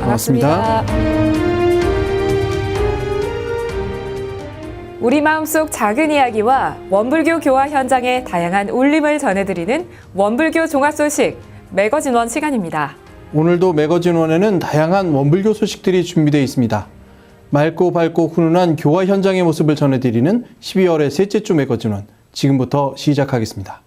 반갑습니다. 우리 마음속 작은 이야기와 원불교 교화 현장의 다양한 울림을 전해드리는 원불교 종합 소식 매거진원 시간입니다. 오늘도 매거진원에는 다양한 원불교 소식들이 준비되어 있습니다. 맑고 밝고 훈훈한 교화 현장의 모습을 전해드리는 12월의 셋째 주 매거진원, 지금부터 시작하겠습니다.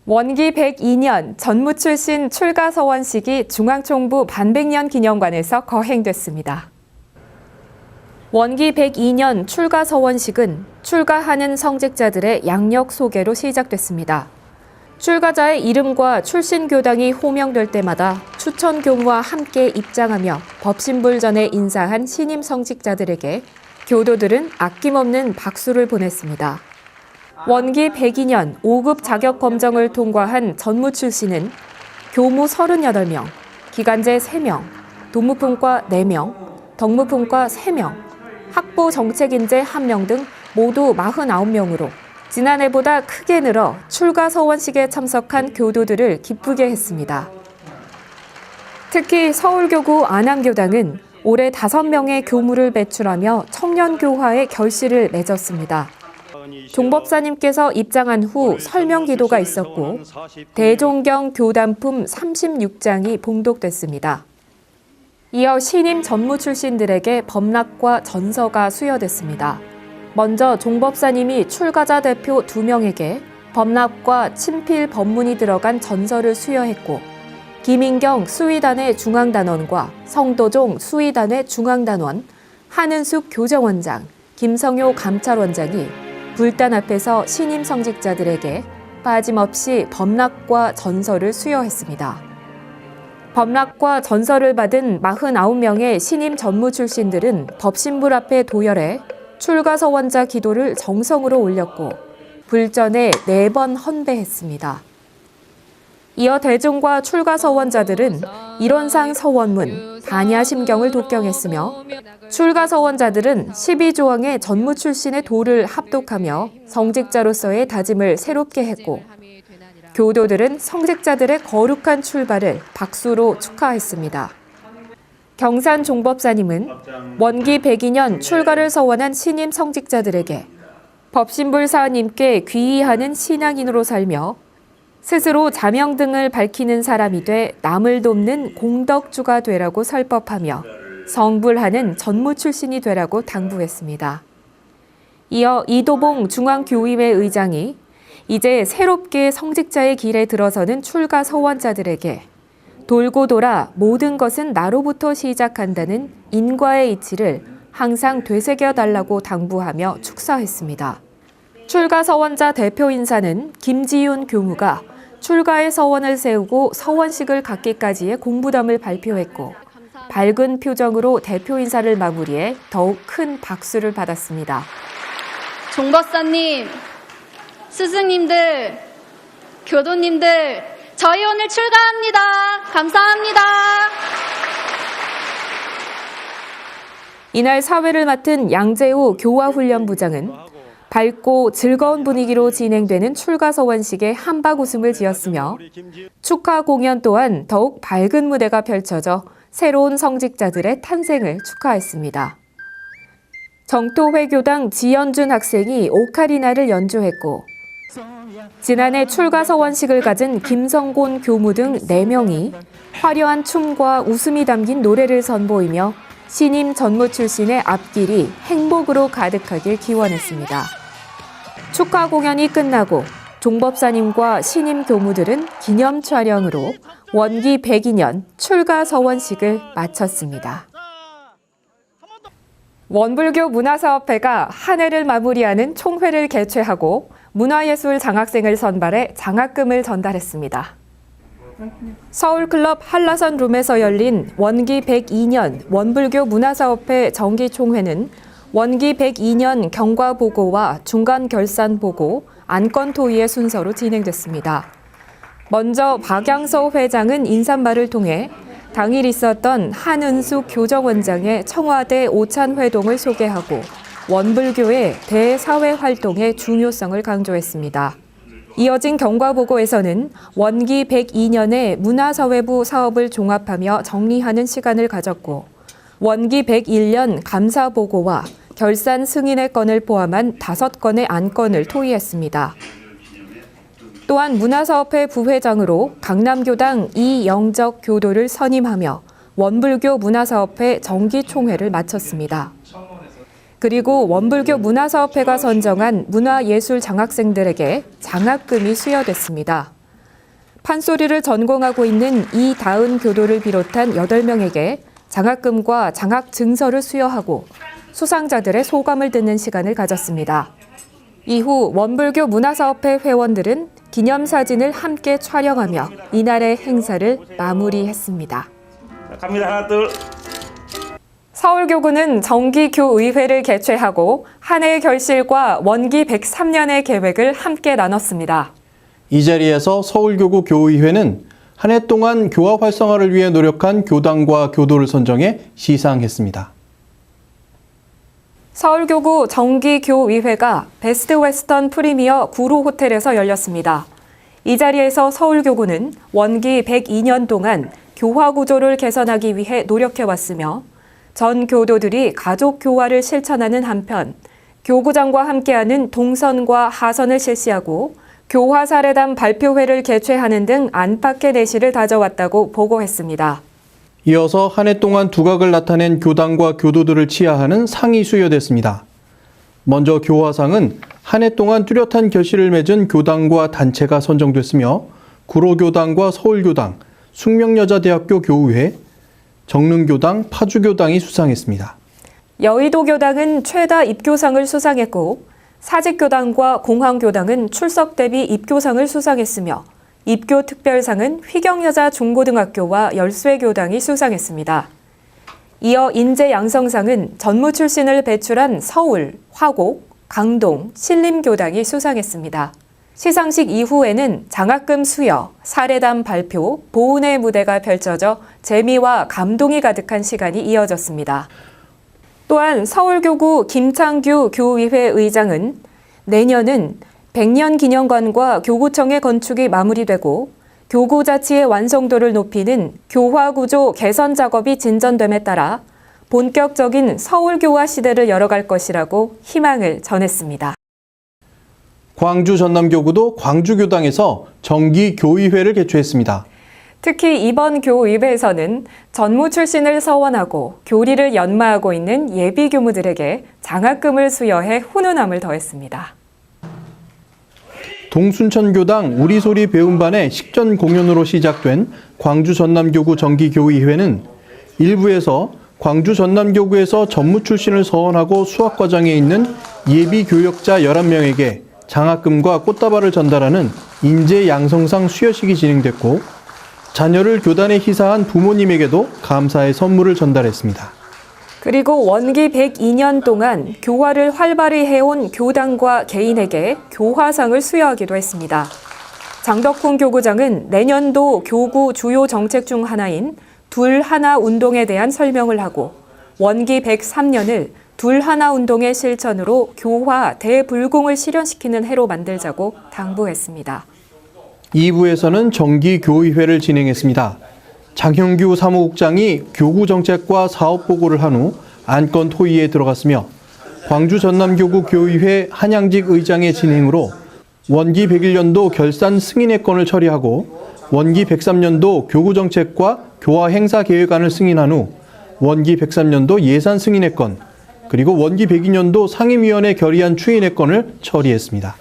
원기 102년 전무 출신 출가 서원식이 중앙총부 반백년 기념관에서 거행됐습니다. 원기 102년 출가 서원식은 출가하는 성직자들의 양력 소개로 시작됐습니다. 출가자의 이름과 출신 교당이 호명될 때마다 추천 교무와 함께 입장하며 법신불 전에 인사한 신임 성직자들에게 교도들은 아낌없는 박수를 보냈습니다. 원기 102년 5급 자격 검정을 통과한 전무 출신은 교무 38명, 기간제 3명, 도무품과 4명, 덕무품과 3명, 학부 정책인재 1명 등 모두 49명으로 지난해보다 크게 늘어 출가 서원식에 참석한 교도들을 기쁘게 했습니다. 특히 서울교구 안암교당은 올해 5명의 교무를 배출하며 청년교화의 결실을 맺었습니다. 종법사님께서 입장한 후 설명 기도가 있었고 대종경 교단품 36장이 봉독됐습니다. 이어 신임 전무 출신들에게 법락과 전서가 수여됐습니다. 먼저 종법사님이 출가자 대표 2명에게 법락과 친필 법문이 들어간 전서를 수여했고 김인경 수의단의 중앙단원과 성도종 수의단의 중앙단원, 한은숙 교정원장, 김성효 감찰원장이 불단 앞에서 신임 성직자들에게 빠짐없이 법락과 전서를 수여했습니다. 법락과 전서를 받은 49명의 신임 전무 출신들은 법신불 앞에 도열해 출가서원자 기도를 정성으로 올렸고 불전에 4번 헌배했습니다. 이어 대중과 출가서원자들은 일원상 서원문, 반야심경을 독경했으며 출가서원자들은 12조항의 전무 출신의 도를 합독하며 성직자로서의 다짐을 새롭게 했고 교도들은 성직자들의 거룩한 출발을 박수로 축하했습니다. 경산 종법사님은 원기 102년 출가를 서원한 신임 성직자들에게 법신불 사님께 귀의하는 신앙인으로 살며 스스로 자명 등을 밝히는 사람이 돼 남을 돕는 공덕주가 되라고 설법하며 성불하는 전무 출신이 되라고 당부했습니다. 이어 이도봉 중앙교의회 의장이 이제 새롭게 성직자의 길에 들어서는 출가 서원자들에게 돌고 돌아 모든 것은 나로부터 시작한다는 인과의 이치를 항상 되새겨달라고 당부하며 축사했습니다. 출가 서원자 대표 인사는 김지윤 교무가 출가의 서원을 세우고 서원식을 갖기까지의 공부담을 발표했고 밝은 표정으로 대표 인사를 마무리해 더욱 큰 박수를 받았습니다. 종법사님, 스승님들, 교도님들, 저희 오늘 출가합니다. 감사합니다. 이날 사회를 맡은 양재우 교화훈련부장은 밝고 즐거운 분위기로 진행되는 출가 서원식에 한박 웃음을 지었으며 축하 공연 또한 더욱 밝은 무대가 펼쳐져 새로운 성직자들의 탄생을 축하했습니다. 정토회교당 지연준 학생이 오카리나를 연주했고 지난해 출가 서원식을 가진 김성곤 교무 등 4명이 화려한 춤과 웃음이 담긴 노래를 선보이며 신임 전무 출신의 앞길이 행복으로 가득하길 기원했습니다. 축하 공연이 끝나고 종법사님과 신임 교무들은 기념 촬영으로 원기 102년 출가 서원식을 마쳤습니다. 원불교 문화사업회가 한 해를 마무리하는 총회를 개최하고 문화예술 장학생을 선발해 장학금을 전달했습니다. 서울클럽 한라산 룸에서 열린 원기 102년 원불교 문화사업회 정기총회는 원기 102년 경과보고와 중간결산보고, 안건토의의 순서로 진행됐습니다. 먼저 박양서 회장은 인사말을 통해 당일 있었던 한은숙 교정원장의 청와대 오찬 회동을 소개하고 원불교의 대사회 활동의 중요성을 강조했습니다. 이어진 경과보고에서는 원기 102년의 문화사회부 사업을 종합하며 정리하는 시간을 가졌고 원기 101년 감사보고와 결산 승인의 건을 포함한 5건의 안건을 토의했습니다. 또한 문화사업회 부회장으로 강남교당 이영적 교도를 선임하며 원불교 문화사업회 정기총회를 마쳤습니다. 그리고 원불교 문화사업회가 선정한 문화예술 장학생들에게 장학금이 수여됐습니다. 판소리를 전공하고 있는 이다은 교도를 비롯한 8명에게 장학금과 장학 증서를 수여하고 수상자들의 소감을 듣는 시간을 가졌습니다. 이후 원불교 문화사업회 회원들은 기념사진을 함께 촬영하며 이날의 행사를 마무리했습니다. 갑니다. 하나, 둘. 서울교구는 정기교의회를 개최하고 한 해의 결실과 원기 103년의 계획을 함께 나눴습니다. 이 자리에서 서울교구 교의회는 한 해 동안 교화 활성화를 위해 노력한 교당과 교도를 선정해 시상했습니다. 서울교구 정기교의회가 베스트 웨스턴 프리미어 구로 호텔에서 열렸습니다. 이 자리에서 서울교구는 원기 102년 동안 교화 구조를 개선하기 위해 노력해왔으며 전 교도들이 가족 교화를 실천하는 한편 교구장과 함께하는 동선과 하선을 실시하고 교화 사례담 발표회를 개최하는 등 안팎의 내실을 다져왔다고 보고했습니다. 이어서 한 해 동안 두각을 나타낸 교당과 교도들을 치하하는 상이 수여됐습니다. 먼저 교화상은 한 해 동안 뚜렷한 결실을 맺은 교당과 단체가 선정됐으며 구로교당과 서울교당, 숙명여자대학교 교우회, 정릉교당, 파주교당이 수상했습니다. 여의도교당은 최다 입교상을 수상했고 사직교당과 공항교당은 출석 대비 입교상을 수상했으며 입교특별상은 휘경여자중고등학교와 열쇠교당이 수상했습니다. 이어 인재양성상은 전무 출신을 배출한 서울, 화곡, 강동, 신림교당이 수상했습니다. 시상식 이후에는 장학금 수여, 사례담 발표, 보은의 무대가 펼쳐져 재미와 감동이 가득한 시간이 이어졌습니다. 또한 서울교구 김창규 교의회 의장은 내년은 100년 기념관과 교구청의 건축이 마무리되고 교구 자치의 완성도를 높이는 교화 구조 개선 작업이 진전됨에 따라 본격적인 서울교화 시대를 열어갈 것이라고 희망을 전했습니다. 광주 전남교구도 광주교당에서 정기교의회를 개최했습니다. 특히 이번 교의회에서는 전무 출신을 서원하고 교리를 연마하고 있는 예비교무들에게 장학금을 수여해 훈훈함을 더했습니다. 동순천교당 우리소리 배움반의 식전 공연으로 시작된 광주 전남교구 정기교의회는 일부에서 광주 전남교구에서 전무 출신을 서원하고 수학과정에 있는 예비교역자 11명에게 장학금과 꽃다발을 전달하는 인재양성상 수여식이 진행됐고 자녀를 교단에 희사한 부모님에게도 감사의 선물을 전달했습니다. 그리고 원기 102년 동안 교화를 활발히 해온 교당과 개인에게 교화상을 수여하기도 했습니다. 장덕훈 교구장은 내년도 교구 주요 정책 중 하나인 둘 하나 운동에 대한 설명을 하고 원기 103년을 둘 하나 운동의 실천으로 교화 대불공을 실현시키는 해로 만들자고 당부했습니다. 2부에서는 정기교의회를 진행했습니다. 장형규 사무국장이 교구 정책과 사업 보고를 한 후 안건 토의에 들어갔으며 광주 전남교구 교의회 한양직 의장의 진행으로 원기 101년도 결산 승인의 건을 처리하고 원기 103년도 교구 정책과 교화 행사 계획안을 승인한 후 원기 103년도 예산 승인의 건, 그리고 원기 102년도 상임위원회 결의안 추인의 건을 처리했습니다.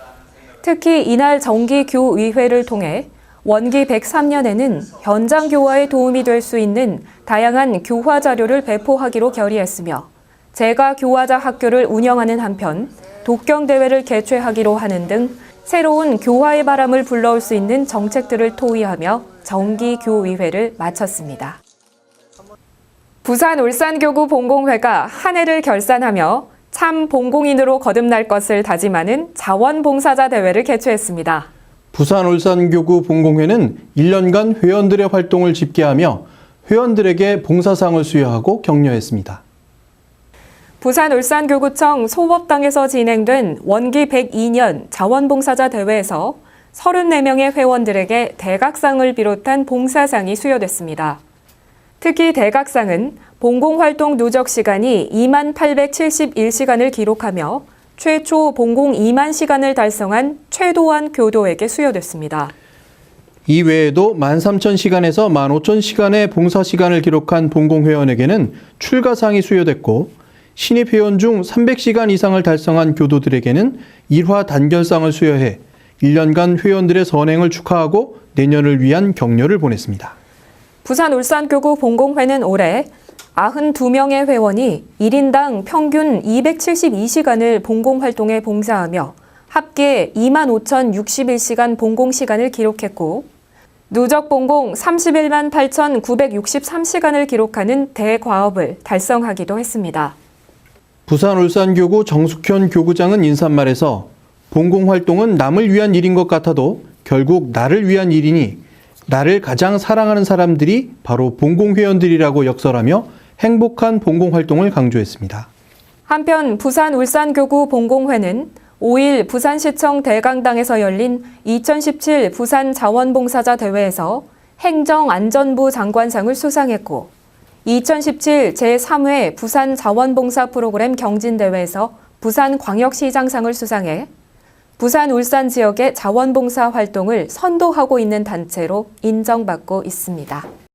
특히 이날 정기교의회를 통해 원기 103년에는 현장 교화에 도움이 될 수 있는 다양한 교화 자료를 배포하기로 결의했으며 재가 교화자 학교를 운영하는 한편 독경대회를 개최하기로 하는 등 새로운 교화의 바람을 불러올 수 있는 정책들을 토의하며 정기교의회를 마쳤습니다. 부산 울산교구 본공회가 한 해를 결산하며 참 본공인으로 거듭날 것을 다짐하는 자원봉사자 대회를 개최했습니다. 부산 울산교구 본공회는 1년간 회원들의 활동을 집계하며 회원들에게 봉사상을 수여하고 격려했습니다. 부산 울산교구청 소법당에서 진행된 원기 102년 자원봉사자 대회에서 34명의 회원들에게 대각상을 비롯한 봉사상이 수여됐습니다. 특히 대각상은 봉공활동 누적 시간이 2871시간을 기록하며 최초 봉공 2만 시간을 달성한 최도환 교도에게 수여됐습니다. 이 외에도 13,000시간에서 15,000시간의 봉사시간을 기록한 봉공회원에게는 출가상이 수여됐고 신입회원 중 300시간 이상을 달성한 교도들에게는 일화 단결상을 수여해 1년간 회원들의 선행을 축하하고 내년을 위한 격려를 보냈습니다. 부산 울산교구 본공회는 올해 92명의 회원이 1인당 평균 272시간을 봉공활동에 봉사하며 합계 25,061시간 봉공시간을 기록했고 누적 봉공 31만 8,963시간을 기록하는 대과업을 달성하기도 했습니다. 부산 울산교구 정숙현 교구장은 인사말에서 봉공활동은 남을 위한 일인 것 같아도 결국 나를 위한 일이니 나를 가장 사랑하는 사람들이 바로 봉공회원들이라고 역설하며 행복한 봉공활동을 강조했습니다. 한편 부산 울산교구 본공회는 5일 부산시청 대강당에서 열린 2017 부산 자원봉사자 대회에서 행정안전부 장관상을 수상했고 2017 제3회 부산 자원봉사 프로그램 경진대회에서 부산광역시장상을 수상해 부산 울산 지역의 자원봉사 활동을 선도하고 있는 단체로 인정받고 있습니다.